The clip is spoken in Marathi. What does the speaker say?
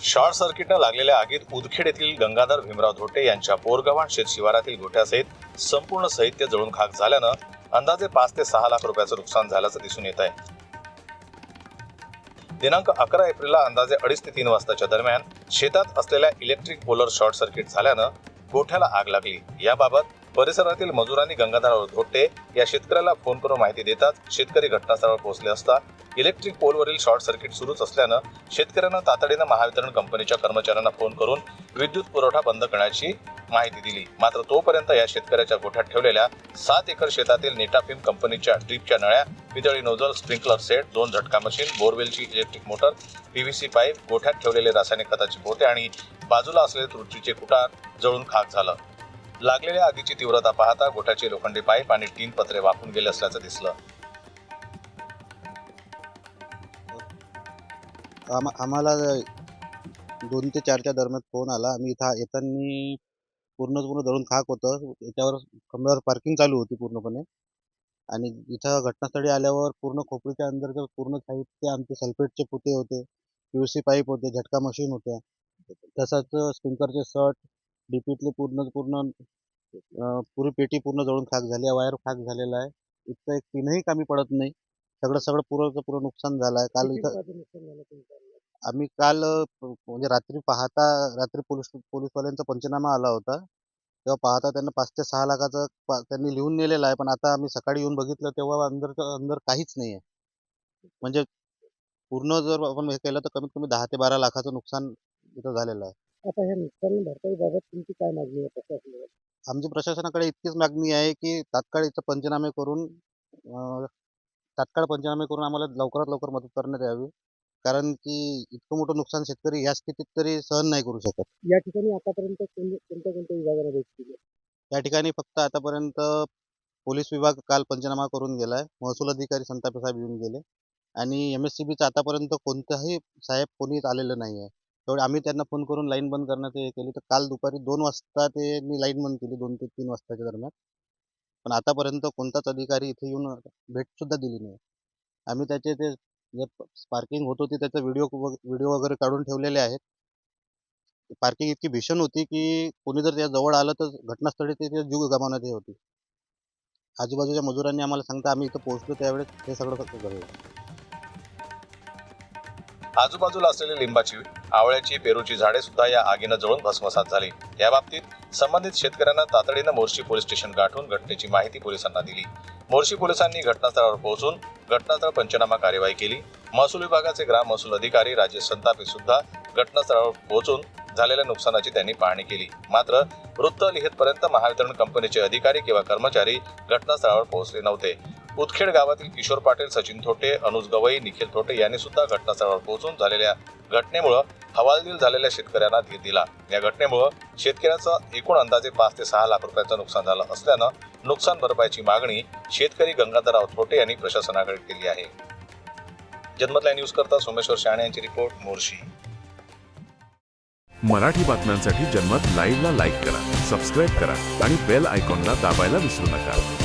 शॉर्ट सर्किटनं लागलेल्या आगीत उदखेड येथील गंगाधर भीमराव धोटे यांच्या बोरगव्हाण शेत शिवारातील गोठ्यासहित संपूर्ण साहित्य जळून खाक झाल्यानं अंदाजे 5 ते 6 लाख रुपयाचं नुकसान झाल्याचं दिसून येत आहे। दिनांक 11 एप्रिलला अंदाजे 2:30 ते 3 वाजताच्या दरम्यान शेतात असलेल्या इलेक्ट्रिक पोलर शॉर्ट सर्किट झाल्यानं गोठ्याला आग लागली। याबाबत परिसरातील मजुरांनी गंगाधर धोटे या शेतकऱ्याला फोन करून माहिती देतात शेतकरी घटनास्थळावर पोहोचले असता इलेक्ट्रिक पोलवरील शॉर्ट सर्किट सुरूच असल्यानं शेतकऱ्यांना तातडीनं महावितरण कंपनीच्या कर्मचाऱ्यांना फोन करून विद्युत पुरवठा बंद करण्याची माहिती दिली। मात्र तोपर्यंत या शेतकऱ्याच्या गोठ्यात ठेवलेल्या 7 एकर शेतातील नेटाफिम कंपनीच्या ड्रीपच्या नळ्या, पितळी नोझल, स्प्रिंकलर सेट, 2 झटका मशीन, बोरवेलची इलेक्ट्रिक मोटर, पीव्हीसी पाईप, गोठ्यात ठेवलेले रासायनिक खताचे पोते आणि बाजूला असलेले तुरटीचे कुटार जळून खाक झालं। लागलेल्या आगीची तीव्रता पाहता गोठ्याचे लोखंडी पाईप आणि टीन पत्रे वाहून गेले असल्याचं दिसलं। आम्हाला 2 ते 4च्या दरम्यान फोन आला। आम्ही इथं येताना पूर्ण जळून खाक होतं। त्याच्यावर कमरेवर पार्किंग चालू होती पूर्णपणे आणि इथं घटनास्थळी आल्यावर पूर्ण खोपडीच्या अंदरचं पूर्ण साहित्य आमचे सल्फेटचे पोते होते, पीव्हीसी पाईप होते, झटका मशीन होत्या, तसंच स्प्रिंकलरचे सर्ट, डीपीतले पुरी पेटी पूर्ण जळून खाक झाली आहे। वायर खाक झालेला आहे। इथं एक टीनही कामी पडत नाही। सगळं पुरं नुकसान झालं आहे। काल म्हणजे रात्री पोलीसवाल्यांचा पंचनामा आला होता। तेव्हा पाहता त्यांना 5 ते 6 लाखाचं त्यांनी लिहून नेलेलं आहे। पण आता आम्ही सकाळी येऊन बघितलं तेव्हा अंदर काहीच नाही आहे। म्हणजे पूर्ण जर आपण हे केलं तर कमीत कमी 10 ते 12 लाखाचं नुकसान इथं झालेलं आहे। आता हे नुकसान भरपाईबाबत तुमची काय मागणी आहे प्रशासनाला? आमची प्रशासनाकडे इतकीच मागणी आहे की तात्काळ इथं पंचनामे करून आम्हाला लवकरात लवकर मदत करण्यात यावी। कारण की इतकं मोठं नुकसान शेतकरी या स्थितीत तरी सहन नाही करू शकत। या ठिकाणी आतापर्यंत कोणत्या विभागाने भेट दिली? या ठिकाणी फक्त आतापर्यंत पोलीस विभाग काल पंचनामा करून गेलाय, महसूल अधिकारी संतापे साहेब येऊन गेले आणि MSCBचं आतापर्यंत कोणताही साहेब कोणीच आलेलं नाही आहे। तेवढे आम्ही त्यांना फोन करून लाईन बंद करण्यात हे केली तर काल दुपारी 2 वाजता त्यांनी लाईन बंद केली, 2 ते 3 वाजताच्या दरम्यान। पण आतापर्यंत कोणताच अधिकारी इथे येऊन भेट सुद्धा दिली नाही। आम्ही त्याचे ते जे स्पार्किंग होत होती त्याचा व्हिडिओ वगैरे काढून ठेवलेले आहेत। पार्किंग इतकी भीषण होती की कोणी जर त्या जवळ आलं तर घटनास्थळी ते जीव गमावण्यात हे होती। आजूबाजूच्या मजुरांनी आम्हाला सांगता आम्ही इथं पोहोचलो त्यावेळेस हे सगळं घडलं। आजूबाजूला असलेली लिंबाची, आवळ्याची, पेरूची झाडे सुद्धा या आगीनं जळून भस्मसात झाली। या बाबतीत संबंधित शेतकऱ्यांना तातडीनं मोर्शी पोलीस स्टेशन गाठून घटनेची माहिती पोलिसांना दिली। मोर्शी पोलिसांनी घटनास्थळावर पोहोचून घटनास्थळ पंचनामा कार्यवाही केली। महसूल विभागाचे ग्राम महसूल अधिकारी राजेश संतापे सुद्धा घटनास्थळावर पोहोचून झालेल्या नुकसानाची त्यांनी पाहणी केली। मात्र वृत्त लिहितपर्यंत महावितरण कंपनीचे अधिकारी किंवा कर्मचारी घटनास्थळावर पोहोचले नव्हते। उदखेड गावातील किशोर पाटील, सचिन थोटे, अनुज गवई, निखिल थोटे यांनी सुद्धा घटनास्थळावर पोहोचून झालेल्या घटनेमुळे हवालदिल झालेल्या शेतकऱ्यांना धीर दिला। या घटनेमुळे शेतकऱ्याचं एकूण अंदाजे 5 ते 6 लाख रुपयाचं नुकसान झालं असल्यानं नुकसान भरपाईची मागणी शेतकरी गंगाधरराव थोटे यांनी प्रशासनाकडे केली आहे। जनमत न्यूज करता सोमेश्वर शाणे यांची रिपोर्ट, मोर्शी। मराठी बातम्यांसाठी जनमत लाईव्हला लाईक करा, सबस्क्राईब करा आणि बेल आयकॉनला दाबायला विसरू नका।